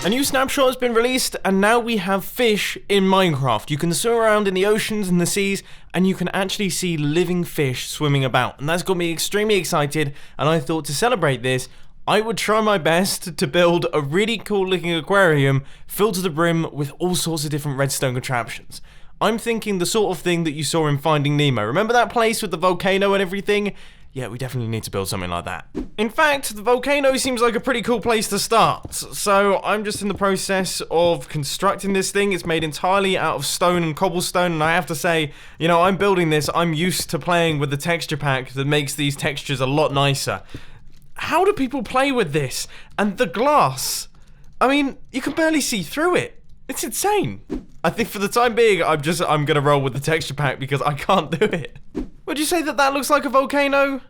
A new snapshot has been released, and now we have fish in Minecraft. You can swim around in the oceans and the seas, and you can actually see living fish swimming about. And that's got me extremely excited, and I thought to celebrate this, I would try my best to build a really cool looking aquarium filled to the brim with all sorts of different redstone contraptions. I'm thinking the sort of thing that you saw in Finding Nemo. Remember that place with the volcano and everything? Yeah, we definitely need to build something like that. In fact, the volcano seems like a pretty cool place to start. So I'm just in the process of constructing this thing. It's made entirely out of stone and cobblestone, and I have to say, you know, I'm building this. I'm used to playing with the texture pack that makes these textures a lot nicer. How do people play with this? And the glass, I mean, you can barely see through it. It's insane. I think for the time being, I'm gonna roll with the texture pack because I can't do it. Would you say that that looks like a volcano?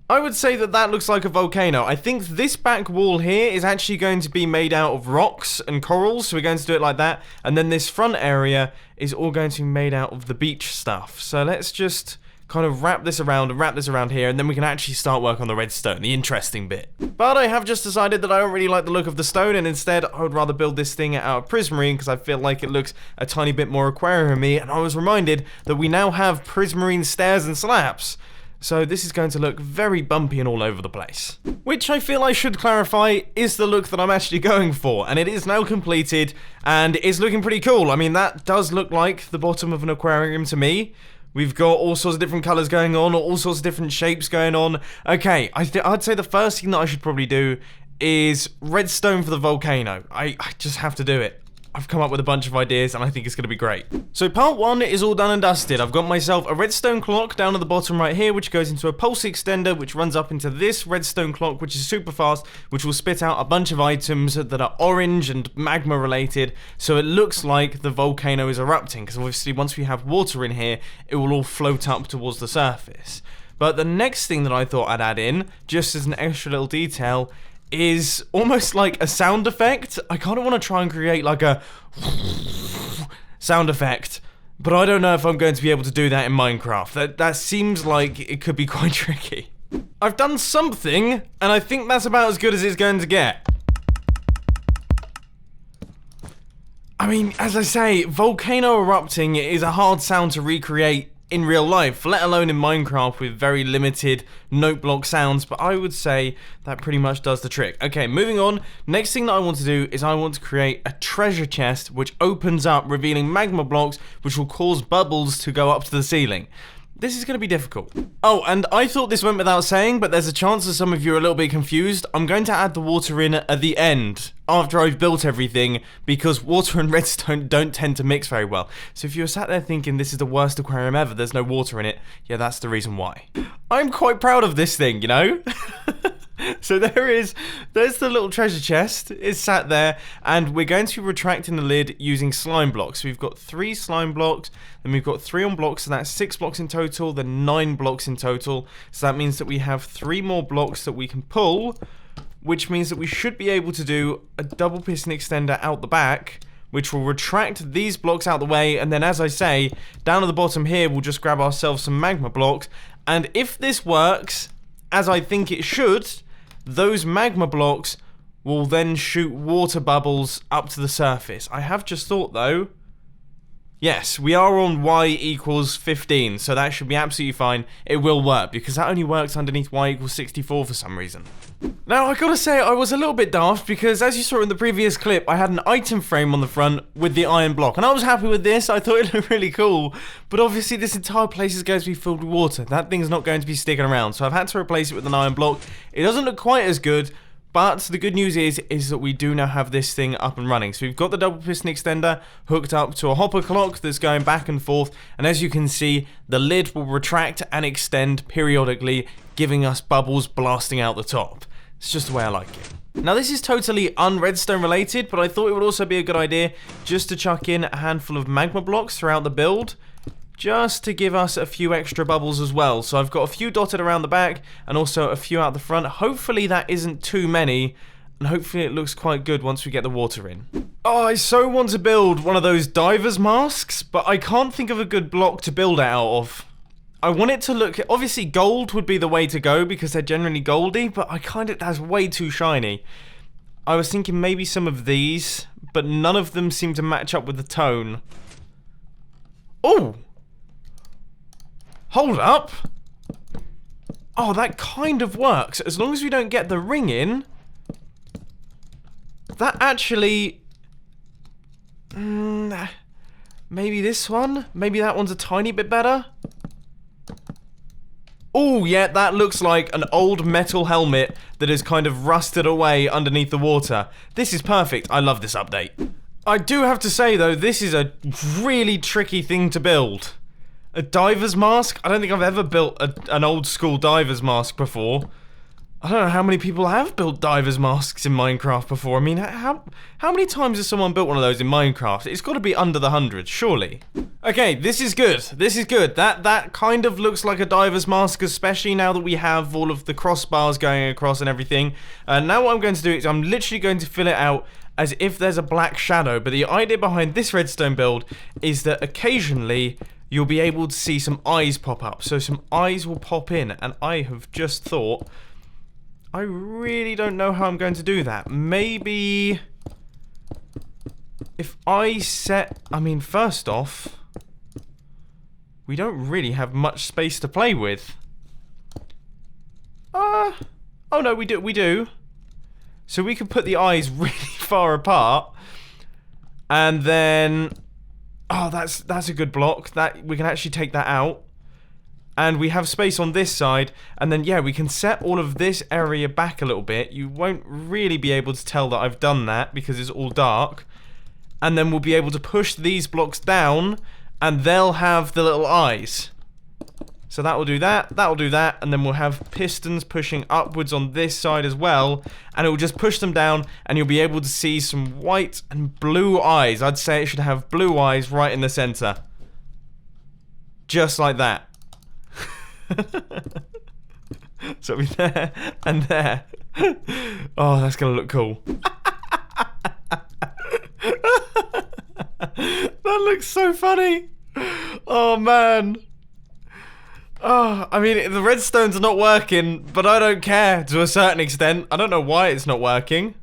I would say that that looks like a volcano. I think this back wall here is actually going to be made out of rocks and corals, so we're going to do it like that. And then this front area is all going to be made out of the beach stuff. So let's just kind of wrap this around and wrap this around here, and then we can actually start work on the redstone, the interesting bit. But I have just decided that I don't really like the look of the stone, and instead I would rather build this thing out of prismarine because I feel like it looks a tiny bit more aquarium-y, and I was reminded that we now have prismarine stairs and slabs. So this is going to look very bumpy and all over the place. Which I feel I should clarify is the look that I'm actually going for, and it is now completed and it's looking pretty cool. I mean, that does look like the bottom of an aquarium to me. We've got all sorts of different colours going on, all sorts of different shapes going on. Okay, I'd say the first thing that I should probably do is redstone for the volcano. I just have to do it. I've come up with a bunch of ideas and I think it's going to be great. So part one is all done and dusted. I've got myself a redstone clock down at the bottom right here, which goes into a pulse extender, which runs up into this redstone clock, which is super fast, which will spit out a bunch of items that are orange and magma related. So it looks like the volcano is erupting, because obviously once we have water in here, it will all float up towards the surface. But the next thing that I thought I'd add in, just as an extra little detail, is almost like a sound effect. I kind of want to try and create like a sound effect, but I don't know if I'm going to be able to do that in Minecraft. That seems like it could be quite tricky. I've done something, and I think that's about as good as it's going to get. I mean, as I say, volcano erupting is a hard sound to recreate in real life, let alone in Minecraft with very limited note block sounds, but I would say that pretty much does the trick. Okay, moving on. Next thing that I want to do is I want to create a treasure chest which opens up, revealing magma blocks which will cause bubbles to go up to the ceiling. This is going to be difficult. Oh, and I thought this went without saying, but there's a chance that some of you are a little bit confused. I'm going to add the water in at the end, after I've built everything, because water and redstone don't tend to mix very well. So if you're sat there thinking this is the worst aquarium ever, there's no water in it, yeah, that's the reason why. I'm quite proud of this thing, you know? So there's the little treasure chest. It's sat there, and we're going to be retracting the lid using slime blocks. So we've got 3 slime blocks, then we've got 3 on blocks, so that's 6 blocks in total, then 9 blocks in total. So that means that we have 3 more blocks that we can pull, which means that we should be able to do a double piston extender out the back, which will retract these blocks out the way, and then, as I say, down at the bottom here, we'll just grab ourselves some magma blocks, and if this works, as I think it should, those magma blocks will then shoot water bubbles up to the surface. I have just thought, though, yes, we are on y equals 15, so that should be absolutely fine. It will work, because that only works underneath y equals 64 for some reason. Now, I gotta say, I was a little bit daft, because as you saw in the previous clip, I had an item frame on the front with the iron block, and I was happy with this. I thought it looked really cool, but obviously this entire place is going to be filled with water. That thing's not going to be sticking around, so I've had to replace it with an iron block. It doesn't look quite as good, but the good news is that we do now have this thing up and running. So we've got the double piston extender hooked up to a hopper clock that's going back and forth, and as you can see, the lid will retract and extend periodically, giving us bubbles blasting out the top. It's just the way I like it. Now, this is totally un-redstone related, but I thought it would also be a good idea just to chuck in a handful of magma blocks throughout the build, just to give us a few extra bubbles as well. So I've got a few dotted around the back and also a few out the front. Hopefully that isn't too many, and hopefully it looks quite good once we get the water in. Oh, I so want to build one of those diver's masks, but I can't think of a good block to build it out of. I want it to look, obviously gold would be the way to go because they're generally goldy, but that's way too shiny. I was thinking maybe some of these, but none of them seem to match up with the tone. Oh! Hold up! Oh, that kind of works. As long as we don't get the ring in, that actually... maybe this one? Maybe that one's a tiny bit better? Oh, yeah, that looks like an old metal helmet that is kind of rusted away underneath the water. This is perfect. I love this update. I do have to say, though, this is a really tricky thing to build. A diver's mask? I don't think I've ever built an old school diver's mask before. I don't know how many people have built diver's masks in Minecraft before. I mean, how many times has someone built one of those in Minecraft? It's got to be under the hundreds, surely. Okay, this is good. This is good. That kind of looks like a diver's mask, especially now that we have all of the crossbars going across and everything. Now what I'm going to do is I'm literally going to fill it out as if there's a black shadow. But the idea behind this redstone build is that occasionally you'll be able to see some eyes pop up. So some eyes will pop in, and I have just thought... I really don't know how I'm going to do that. Maybe... if I set... I mean, first off... we don't really have much space to play with. Oh no, we do. So we could put the eyes really far apart. And then... oh, that's a good block. That we can actually take that out. And we have space on this side, and then, yeah, we can set all of this area back a little bit. You won't really be able to tell that I've done that because it's all dark. And then we'll be able to push these blocks down, and they'll have the little eyes. So that will do that, that will do that, and then we'll have pistons pushing upwards on this side as well, and it will just push them down, and you'll be able to see some white and blue eyes. I'd say it should have blue eyes right in the center. Just like that. So it'll be there and there. Oh, that's gonna look cool. That looks so funny. Oh man. Oh, I mean, the redstone's not working, but I don't care to a certain extent. I don't know why it's not working.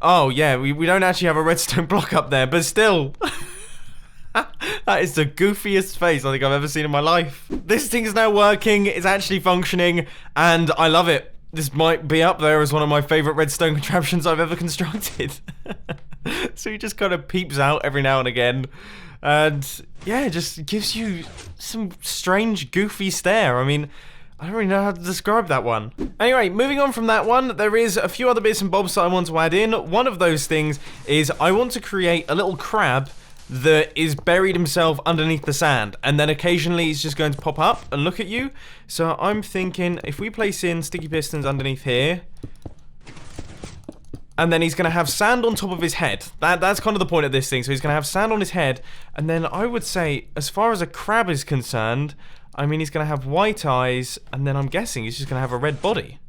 Oh yeah, we don't actually have a redstone block up there, but still. That is the goofiest face I think I've ever seen in my life. This thing's now working, it's actually functioning, and I love it. This might be up there as one of my favourite redstone contraptions I've ever constructed. So he just kind of peeps out every now and again. And yeah, it just gives you some strange, goofy stare. I mean, I don't really know how to describe that one. Anyway, moving on from that one, there is a few other bits and bobs that I want to add in. One of those things is I want to create a little crab that is buried himself underneath the sand, and then occasionally he's just going to pop up and look at you. So I'm thinking if we place in sticky pistons underneath here, and then he's going to have sand on top of his head. That's kind of the point of this thing. So he's going to have sand on his head, and then I would say, as far as a crab is concerned, I mean, he's going to have white eyes, and then I'm guessing he's just going to have a red body.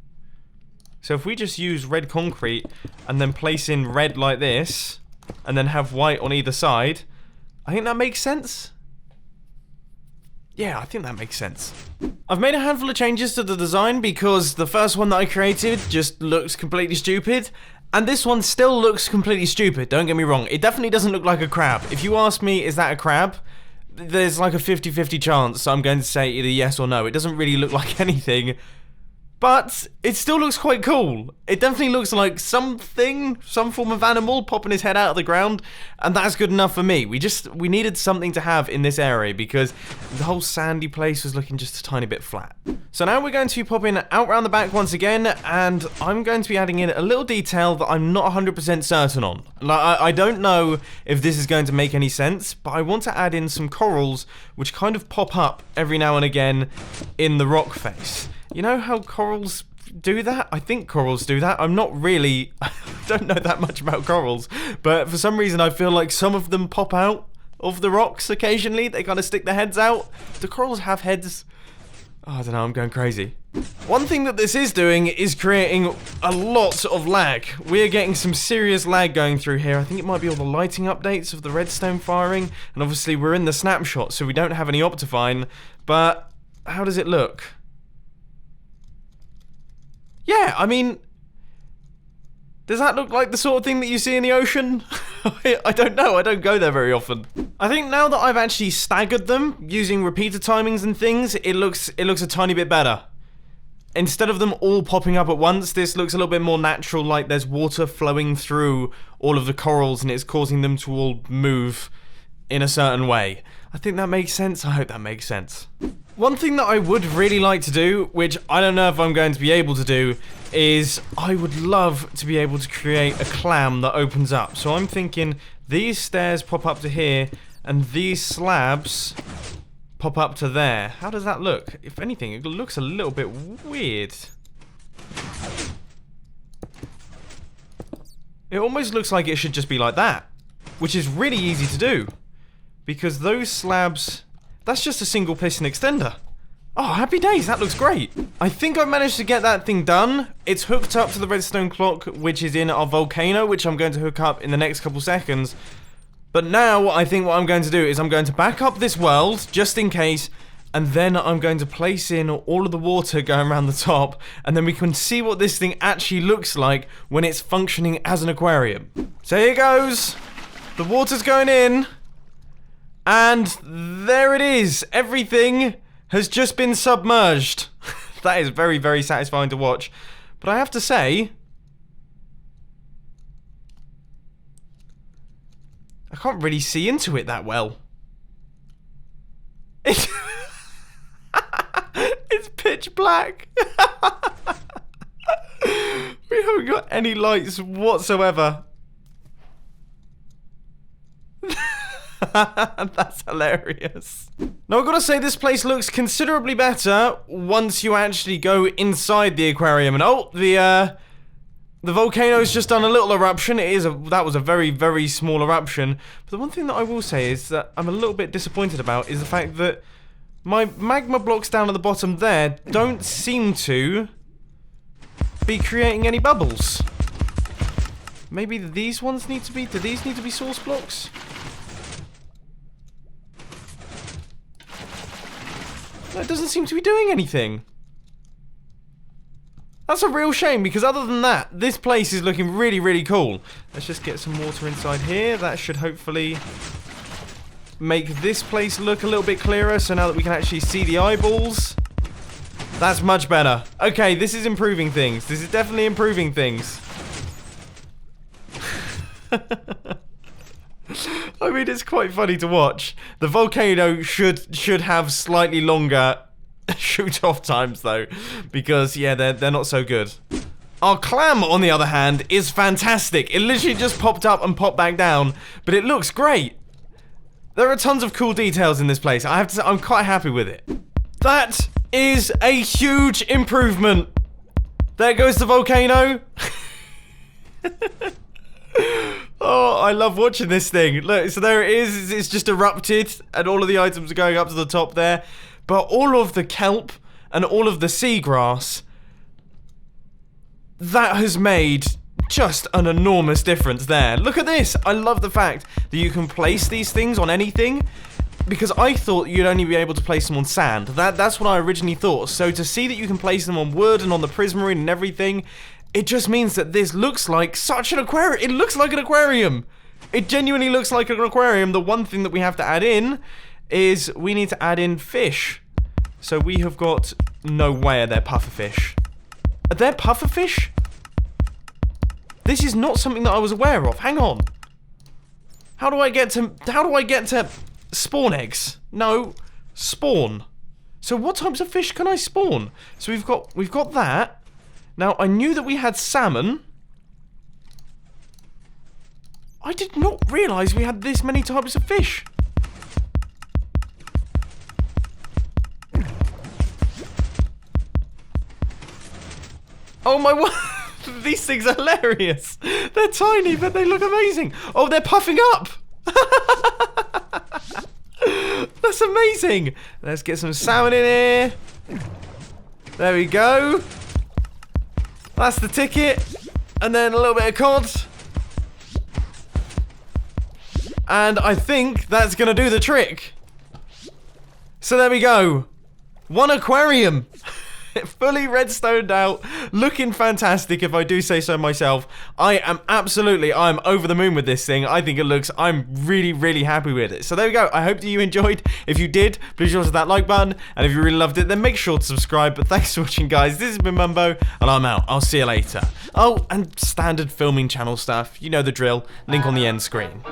So if we just use red concrete, and then place in red like this, and then have white on either side, I think that makes sense. Yeah, I think that makes sense. I've made a handful of changes to the design because the first one that I created just looks completely stupid, and this one still looks completely stupid, don't get me wrong. It definitely doesn't look like a crab. If you ask me, is that a crab? There's like a 50-50 chance, so I'm going to say either yes or no. It doesn't really look like anything. But it still looks quite cool. It definitely looks like something, some form of animal popping his head out of the ground, and that's good enough for me. We needed something to have in this area because the whole sandy place was looking just a tiny bit flat. So now we're going to be popping out round the back once again, and I'm going to be adding in a little detail that I'm not 100% certain on. Like, I don't know if this is going to make any sense, but I want to add in some corals which kind of pop up every now and again in the rock face. You know how corals do that? I think corals do that. I'm not really... I don't know that much about corals. But for some reason, I feel like some of them pop out of the rocks occasionally. They kind of stick their heads out. Do corals have heads? Oh, I don't know. I'm going crazy. One thing that this is doing is creating a lot of lag. We're getting some serious lag going through here. I think it might be all the lighting updates of the redstone firing. And obviously, we're in the snapshot, so we don't have any Optifine. But how does it look? Yeah, I mean, Does that look like the sort of thing that you see in the ocean? I don't know, I don't go there very often. I think now that I've actually staggered them using repeater timings and things, it looks a tiny bit better. Instead of them all popping up at once, this looks a little bit more natural, like there's water flowing through all of the corals and it's causing them to all move in a certain way. I think that makes sense. I hope that makes sense. One thing that I would really like to do, which I don't know if I'm going to be able to do, is I would love to be able to create a clam that opens up. So I'm thinking these stairs pop up to here and these slabs pop up to there. How does that look? If anything, it looks a little bit weird. It almost looks like it should just be like that, which is really easy to do because those slabs, that's just a single piston extender. Oh, happy days, that looks great. I think I've managed to get that thing done. It's hooked up to the redstone clock, which is in our volcano, which I'm going to hook up in the next couple seconds. But now, I think what I'm going to do is I'm going to back up this world, just in case, and then I'm going to place in all of the water going around the top, and then we can see what this thing actually looks like when it's functioning as an aquarium. So here goes. The water's going in. And there it is. Everything has just been submerged. That is very, very satisfying to watch. But I have to say, I can't really see into it that well. It's pitch black. We haven't got any lights whatsoever. That's hilarious. Now I've got to say this place looks considerably better once you actually go inside the aquarium. And oh, the volcano's just done a little eruption. That was a very, very small eruption. But the one thing that I will say is that I'm a little bit disappointed about is the fact that my magma blocks down at the bottom there don't seem to be creating any bubbles. Maybe these ones need to be... Do these need to be source blocks? No, it doesn't seem to be doing anything. That's a real shame, because other than that, this place is looking really, really cool. Let's just get some water inside here. That should hopefully make this place look a little bit clearer, so now that we can actually see the eyeballs. That's much better. Okay, this is improving things. This is definitely improving things. I mean, it's quite funny to watch. The volcano should have slightly longer shoot-off times, though, because, yeah, they're not so good. Our clam, on the other hand, is fantastic. It literally just popped up and popped back down, but it looks great. There are tons of cool details in this place. I have to say, I'm quite happy with it. That is a huge improvement. There goes the volcano. Oh, I love watching this thing. Look, so there it is. It's just erupted, and all of the items are going up to the top there. But all of the kelp and all of the seagrass, that has made just an enormous difference there. Look at this. I love the fact that you can place these things on anything, because I thought you'd only be able to place them on sand. That's what I originally thought. So to see that you can place them on wood and on the prismarine and everything, it just means that this looks like such an aquarium. It looks like an aquarium. It genuinely looks like an aquarium. The one thing that we have to add in is we need to add in fish. So we have got... No way are there pufferfish. Are there pufferfish? This is not something that I was aware of. Hang on. How do I get to spawn eggs? No, spawn. So what types of fish can I spawn? So we've got that. Now, I knew that we had salmon. I did not realise we had this many types of fish. Oh my word. These things are hilarious. They're tiny, but they look amazing. Oh, they're puffing up. That's amazing. Let's get some salmon in here. There we go. That's the ticket. And then a little bit of cod. And I think that's going to do the trick. So there we go. One aquarium. fully redstoned out, looking fantastic if I do say so myself. I'm over the moon with this thing. I think it looks, I'm really happy with it. So there we go. I hope that you enjoyed. If you did, please hit that like button, and if you really loved it, then make sure to subscribe. But thanks for watching, guys. This has been Mumbo, and I'm out. I'll see you later. Oh, and standard filming channel stuff. You know the drill. Link on the end screen.